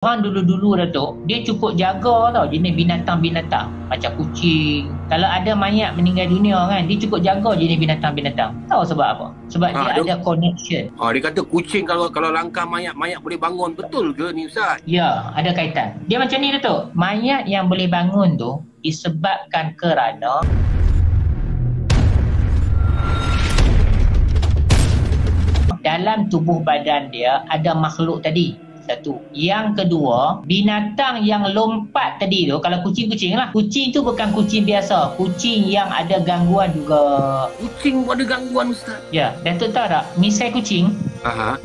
Orang dulu-dulu Datuk, dia cukup jaga tau jenis binatang-binatang macam kucing. Kalau ada mayat meninggal dunia kan, dia cukup jaga jenis binatang-binatang. Tahu sebab apa? Sebab dia ada connection. Dia kata kucing kalau langkah mayat boleh bangun. Betul ke ni Ustaz? Ya, ada kaitan. Dia macam ni Datuk. Mayat yang boleh bangun tu disebabkan kerana dalam tubuh badan dia ada makhluk tadi. Satu. Yang kedua, binatang yang lompat tadi tu, kalau kucing-kucing lah. Kucing tu bukan kucing biasa. Kucing yang ada gangguan juga. Kucing pun ada gangguan Ustaz? Ya, Datuk tahu tak? Misai kucing.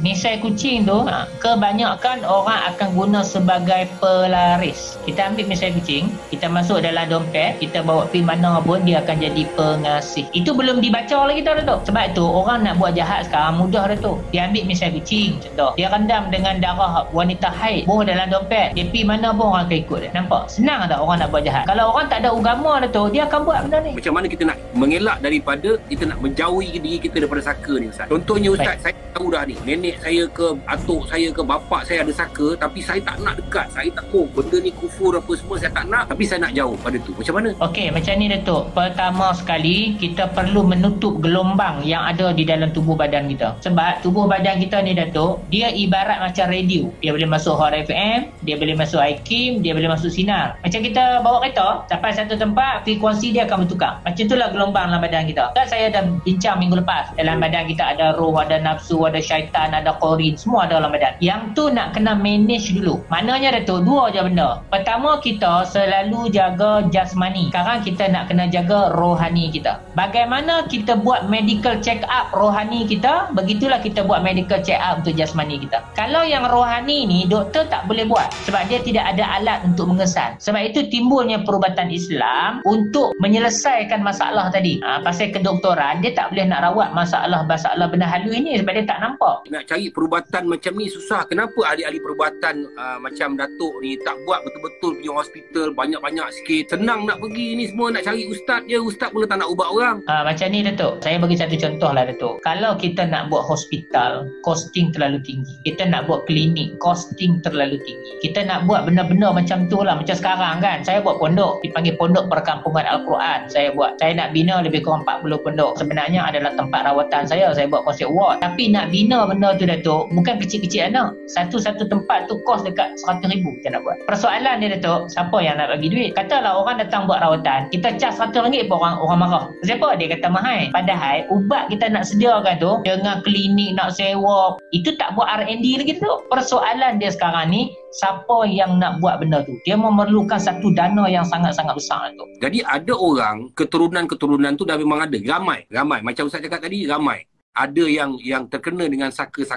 Misai kucing tu, kebanyakan orang akan guna sebagai pelaris. Kita ambil misai kucing, kita masuk dalam dompet, kita bawa pergi mana pun, dia akan jadi pengasih. Itu belum dibaca lagi tau Datuk. Sebab tu orang nak buat jahat sekarang mudah Datuk. Dia ambil misai kucing contoh, dia rendam dengan darah wanita haid, buang dalam dompet, dia pergi mana pun orang akan ikut dia. Nampak? Senang tak orang nak buat jahat? Kalau orang tak ada agama Datuk, dia akan buat benda ni. Macam mana kita nak mengelak daripada, kita nak menjauhi diri kita daripada saka ni Ustaz? Contohnya Ustaz, saya tahu dah ni, nenek saya ke atuk saya ke bapak saya ada saka, tapi saya tak nak dekat. Saya tak tahu benda ni kufur apa semua, saya tak nak, tapi saya nak jauh pada tu. Macam mana? Okey, macam ni Datuk. Pertama sekali, kita perlu menutup gelombang yang ada di dalam tubuh badan kita. Sebab tubuh badan kita ni Datuk, dia ibarat macam radio. Dia boleh masuk Hot FM, dia boleh masuk iKim, dia boleh masuk sinar. Macam kita bawa kereta, sampai satu tempat, frekuensi dia akan bertukar. Macam itulah gelombang dalam badan kita. Kan saya dah bincang minggu lepas, dalam badan kita ada roh, ada nafsu, ada syaitan, ada korin, semua ada dalam badan. Yang tu nak kena manage dulu. Maknanya Datuk, dua je benda. Pertama, kita selalu jaga jasmani. Sekarang kita nak kena jaga rohani kita. Bagaimana kita buat medical check up rohani kita, begitulah kita buat medical check up untuk jasmani kita. Kalau yang rohani ni doktor tak boleh buat sebab dia tidak ada alat untuk mengesan. Sebab itu timbulnya perubatan Islam untuk menyelesaikan masalah tadi. Pasal kedoktoran dia tak boleh nak rawat masalah benda halus ni sebab dia tak nampak. Nak cari perubatan macam ni susah. Kenapa ahli-ahli perubatan macam Datuk ni tak buat betul-betul punya hospital banyak-banyak sikit? Senang nak pergi ni semua, nak cari ustaz je. Ustaz pun tak nak ubat orang. Macam ni Datuk. Saya bagi satu contoh lah Datuk. Kalau kita nak buat hospital, costing terlalu tinggi. Kita nak buat klinik, costing terlalu tinggi. Kita nak buat benda-benda macam tu lah. Macam sekarang kan, saya buat pondok, dipanggil Pondok Perkampungan Al-Quran. Saya nak bina lebih kurang 40 pondok. Sebenarnya adalah tempat rawatan saya buat konsep ward. Tapi nak bina benda tu Datuk, bukan kecil-kecil anak. Satu-satu tempat tu kos dekat 100,000 kita nak buat. Persoalan dia Datuk, siapa yang nak bagi duit? Katalah orang datang buat rawatan, kita cas RM100 pun orang marah. Siapa? Dia kata mahal. Padahal ubat kita nak sediakan tu, dengan klinik nak sewa, itu tak buat R&D lagi tu. Persoalan dia sekarang ni, siapa yang nak buat benda tu? Dia memerlukan satu dana yang sangat-sangat besar tu. Jadi ada orang, keturunan tu dah memang ada. Ramai. Macam Ustaz cakap tadi, ramai. Ada yang terkena dengan saka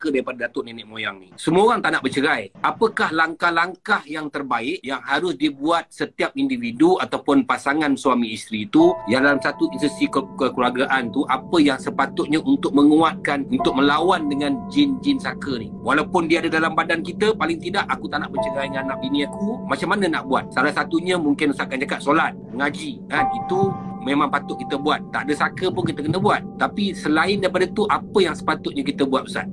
daripada datuk nenek moyang ni. Semua orang tak nak bercerai. Apakah langkah-langkah yang terbaik yang harus dibuat setiap individu ataupun pasangan suami isteri tu yang dalam satu institusi kekeluargaan tu, apa yang sepatutnya untuk menguatkan, untuk melawan dengan jin-jin saka ni? Walaupun dia ada dalam badan kita, paling tidak aku tak nak bercerai dengan anak bini aku. Macam mana nak buat? Salah satunya mungkin Ustaz akan cakap solat, mengaji kan? Itu memang patut kita buat. Tak ada saka pun kita kena buat. Tapi selain daripada tu, apa yang sepatutnya kita buat Ustaz?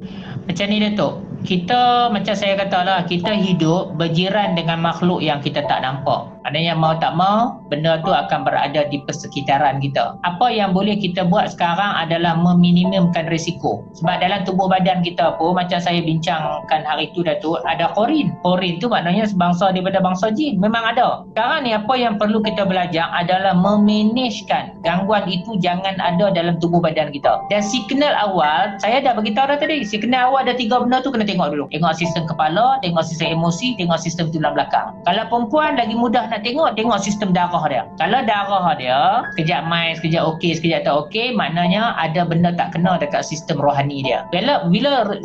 Macam ni Datuk, kita macam saya kata lah, kita hidup berjiran dengan makhluk yang kita tak nampak. Maknanya mau tak mau, benda tu akan berada di persekitaran kita. Apa yang boleh kita buat sekarang adalah meminimumkan risiko. Sebab dalam tubuh badan kita pun, macam saya bincangkan hari tu Datuk, ada korin. Korin tu maknanya sebangsa daripada bangsa jin. Memang ada. Sekarang ni apa yang perlu kita belajar adalah memanagkan gangguan itu jangan ada dalam tubuh badan kita. Dan signal awal, saya dah beritahu dah tadi, signal awal ada 3 benda tu kena tengok dulu. Tengok sistem kepala, tengok sistem emosi, tengok sistem tulang belakang. Kalau perempuan lagi mudah nak tengok sistem darah dia. Kalau darah dia sekejap mai, sekejap okey, sekejap tak okey, maknanya ada benda tak kena dekat sistem rohani dia. Bila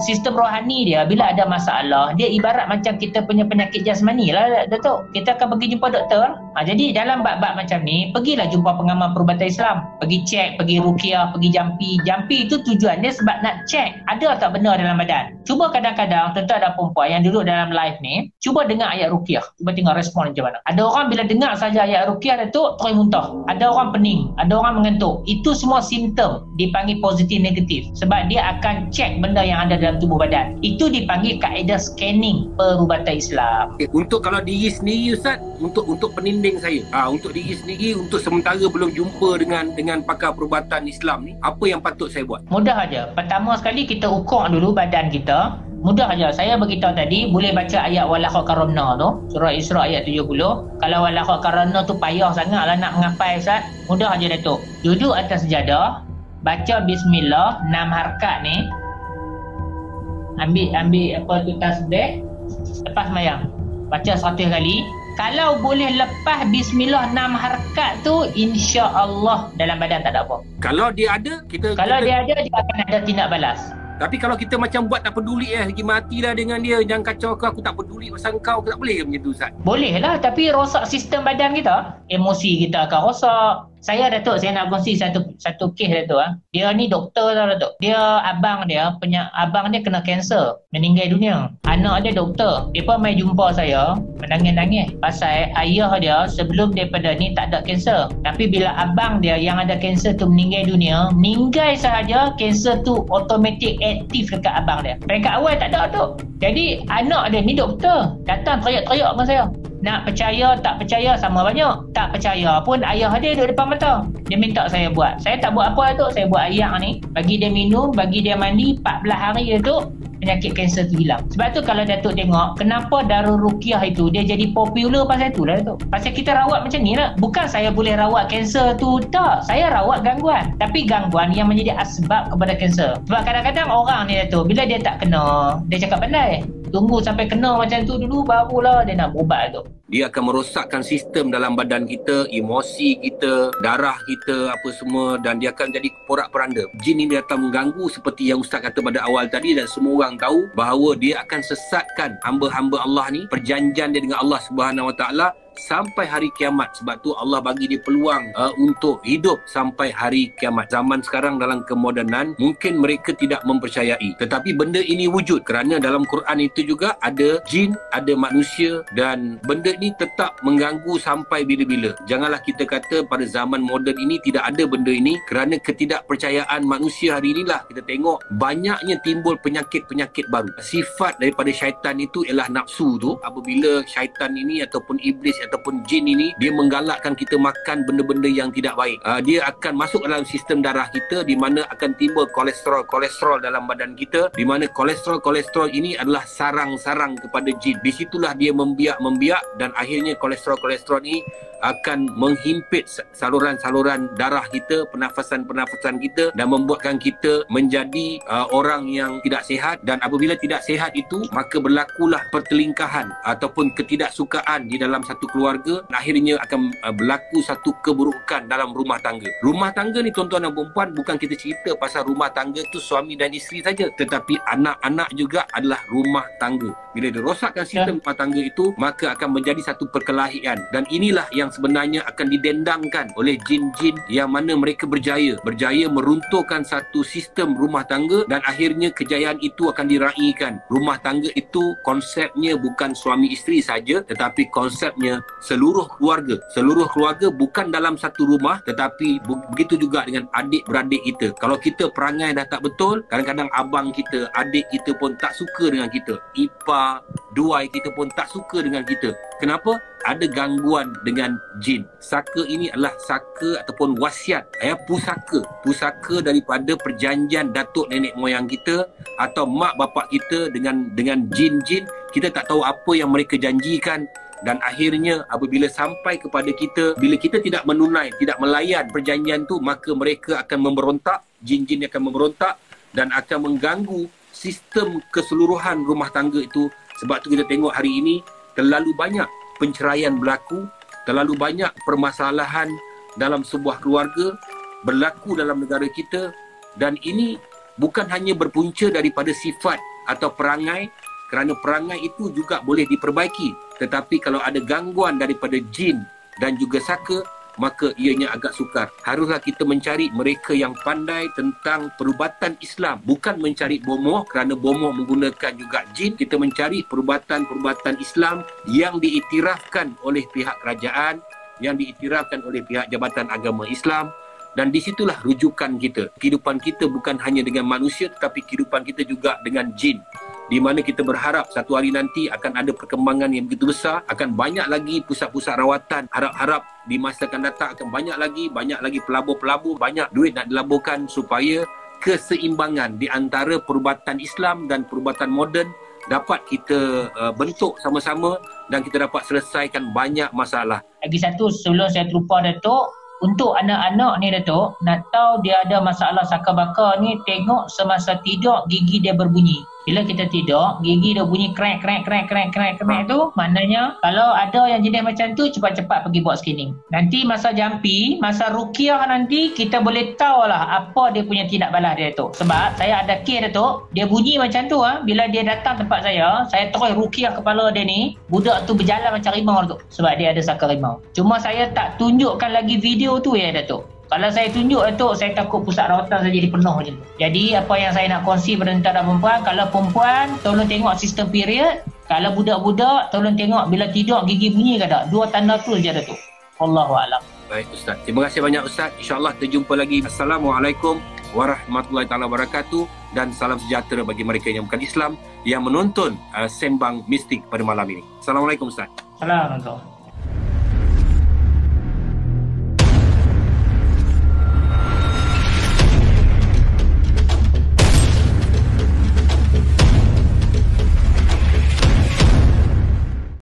sistem rohani dia, bila ada masalah, dia ibarat macam kita punya penyakit jasmani lah Datuk. Kita akan pergi jumpa doktor. Jadi dalam bab-bab macam ni, pergilah jumpa pengamal perubatan Islam. Pergi cek, pergi ruqyah, pergi jampi. Jampi itu tujuannya sebab nak cek ada tak benda dalam badan. Cuba kadang-kadang tuan-tuan dan perempuan yang duduk dalam live ni, cuba dengar ayat ruqyah. Cuba tengok respon macam mana. Ada orang bila dengar saja ayat ruqyah ruqyah Datuk terus muntah, ada orang pening, ada orang mengantuk. Itu semua simptom dipanggil positif negatif, sebab dia akan cek benda yang ada dalam tubuh badan. Itu dipanggil kaedah scanning perubatan Islam. Okay. Untuk kalau diri sendiri Ustaz, untuk peninding saya, untuk diri sendiri, untuk sementara belum jumpa dengan pakar perubatan Islam ni, apa yang patut saya buat? Mudah aja. Pertama sekali kita ukur dulu badan kita. Mudah aja. Saya beritahu tadi, boleh baca ayat walaqad karamna tu, surah Isra ayat 70. Kalau walaqad karamna tu payah sangatlah nak mengapai Ustaz. Mudah aja Datuk. Duduk atas sejadah, baca bismillah 6 harakat ni. Ambil apa tu tasbih, lepas sembahyang. Baca 100 kali. Kalau boleh lepas bismillah 6 harakat tu, insya-Allah dalam badan tak ada apa. Kalau dia ada, dia akan ada tindak balas. Tapi kalau kita macam buat tak peduli lagi matilah dengan dia, jangan kacau aku tak peduli pasal kau, tak boleh ke macam tu Ustaz? Boleh lah, tapi rosak sistem badan kita, emosi kita akan rosak. Saya Datuk, saya nak kongsi satu kes Datuk. Dia ni doktor tau Datuk. Dia abang dia kena kanser, meninggal dunia. Anak dia doktor. Dia pun mai jumpa saya, menangis-nangis pasal ayah dia sebelum daripada ni tak ada kanser. Tapi bila abang dia yang ada kanser tu meninggal dunia, meninggal sahaja kanser tu automatik aktif dekat abang dia. Peringkat awal tak ada Datuk. Jadi anak dia ni doktor, datang teriak-teriak dengan saya. Nak percaya, tak percaya sama banyak. Tak percaya pun ayah dia duduk depan mata. Dia minta saya buat. Saya tak buat apa Datuk. Saya buat ayak ni. Bagi dia minum, bagi dia mandi. 14 hari Datuk, penyakit kanser tu hilang. Sebab tu kalau Datuk tengok, kenapa Darul Ruqyah itu dia jadi popular pasal tu lah Datuk. Pasal kita rawat macam ni lah. Bukan saya boleh rawat kanser tu, tak. Saya rawat gangguan. Tapi gangguan yang menjadi asbab kepada kanser. Sebab kadang-kadang orang ni Datuk, bila dia tak kena, dia cakap pandai. Tunggu sampai kena macam tu dulu, barulah dia nak berubat tu. Dia akan merosakkan sistem dalam badan kita, emosi kita, darah kita, apa semua, dan dia akan jadi porak-poranda. Jin ini datang mengganggu seperti yang Ustaz kata pada awal tadi, dan semua orang tahu bahawa dia akan sesatkan hamba-hamba Allah ni, perjanjian dia dengan Allah Subhanahu Wa Taala sampai hari kiamat. Sebab tu Allah bagi dia peluang untuk hidup sampai hari kiamat. Zaman sekarang dalam kemodernan mungkin mereka tidak mempercayai, tetapi benda ini wujud kerana dalam Quran itu juga ada jin, ada manusia, dan benda ni tetap mengganggu sampai bila-bila. Janganlah kita kata pada zaman moden ini tidak ada benda ini, kerana ketidakpercayaan manusia hari inilah kita tengok banyaknya timbul penyakit-penyakit baru. Sifat daripada syaitan itu ialah nafsu tu. Apabila syaitan ini ataupun iblis ataupun jin ini dia menggalakkan kita makan benda-benda yang tidak baik, dia akan masuk dalam sistem darah kita, di mana akan timbul kolesterol dalam badan kita, di mana kolesterol ini adalah sarang-sarang kepada jin. Di situlah dia membiak dan akhirnya kolesterol ini akan menghimpit saluran-saluran darah kita, pernafasan kita, dan membuatkan kita menjadi orang yang tidak sihat. Dan apabila tidak sihat itu, maka berlakulah pertelingkahan ataupun ketidaksukaan di dalam satu keluarga. Akhirnya akan berlaku satu keburukan dalam rumah tangga. Rumah tangga ni tuan-tuan dan puan-puan, bukan kita cerita pasal rumah tangga tu suami dan isteri saja, tetapi anak-anak juga adalah rumah tangga. Bila dirosakkan sistem rumah tangga itu, maka akan menjadi satu perkelahian. Dan inilah yang sebenarnya akan didendangkan oleh jin-jin yang mana mereka berjaya meruntuhkan satu sistem rumah tangga, dan akhirnya kejayaan itu akan diraihkan. Rumah tangga itu konsepnya bukan suami isteri saja, tetapi konsepnya seluruh keluarga. Seluruh keluarga bukan dalam satu rumah, tetapi begitu juga dengan adik-beradik kita. Kalau kita perangai dah tak betul, kadang-kadang abang kita, adik kita pun tak suka dengan kita. Ipar, duai kita pun tak suka dengan kita. Kenapa? Ada gangguan dengan jin. Saka ini adalah saka ataupun wasiat, pusaka daripada perjanjian datuk nenek moyang kita atau mak bapak kita dengan jin-jin. Kita tak tahu apa yang mereka janjikan, dan akhirnya apabila sampai kepada kita, bila kita tidak menunai, tidak melayan perjanjian tu, maka mereka akan memberontak, jin-jin akan memberontak dan akan mengganggu sistem keseluruhan rumah tangga itu. Sebab tu kita tengok hari ini terlalu banyak penceraian berlaku, terlalu banyak permasalahan dalam sebuah keluarga berlaku dalam negara kita, dan ini bukan hanya berpunca daripada sifat atau perangai, kerana perangai itu juga boleh diperbaiki, tetapi kalau ada gangguan daripada jin dan juga saka, maka ianya agak sukar. Haruslah kita mencari mereka yang pandai tentang perubatan Islam, bukan mencari bomoh, kerana bomoh menggunakan juga jin. Kita mencari perubatan-perubatan Islam yang diiktirafkan oleh pihak kerajaan, yang diiktirafkan oleh pihak Jabatan Agama Islam. Dan di situlah rujukan kita. Kehidupan kita bukan hanya dengan manusia, tetapi kehidupan kita juga dengan jin. Di mana kita berharap satu hari nanti akan ada perkembangan yang begitu besar, akan banyak lagi pusat-pusat rawatan. Harap-harap di masa akan datang akan banyak lagi pelabur-pelabur, banyak duit nak dilaburkan supaya keseimbangan di antara perubatan Islam dan perubatan moden dapat kita bentuk sama-sama dan kita dapat selesaikan banyak masalah. Lagi satu sebelum saya terlupa Datuk, untuk anak-anak ni Datuk, nak tahu dia ada masalah sakar bakar ni, tengok semasa tidur gigi dia berbunyi. Bila kita tidur, gigi dia bunyi krek tu, maknanya kalau ada yang jenis macam tu, cepat-cepat pergi buat scanning. Nanti masa jampi, masa ruqyah nanti, kita boleh tahulah apa dia punya tindak balas dia tu. Sebab saya ada kes Datuk, dia bunyi macam tu bila dia datang tempat saya terus ruqyah kepala dia ni, budak tu berjalan macam rimau tu. Sebab dia ada sakar rimau. Cuma saya tak tunjukkan lagi video tu ya Datuk. Kalau saya tunjuk Datuk, saya takut pusat rawatan saya jadi penuh macam tu. Jadi apa yang saya nak kongsi pada tuan dan perempuan, kalau perempuan tolong tengok sistem period, kalau budak-budak tolong tengok bila tidur gigi bunyi ke tak. Dua tanda tu je Datuk. Wallahualam. Baik Ustaz. Terima kasih banyak Ustaz. InsyaAllah kita jumpa lagi. Assalamualaikum warahmatullahi taala wabarakatuh dan salam sejahtera bagi mereka yang bukan Islam yang menonton Sembang Mistik pada malam ini. Assalamualaikum Ustaz. Assalamualaikum.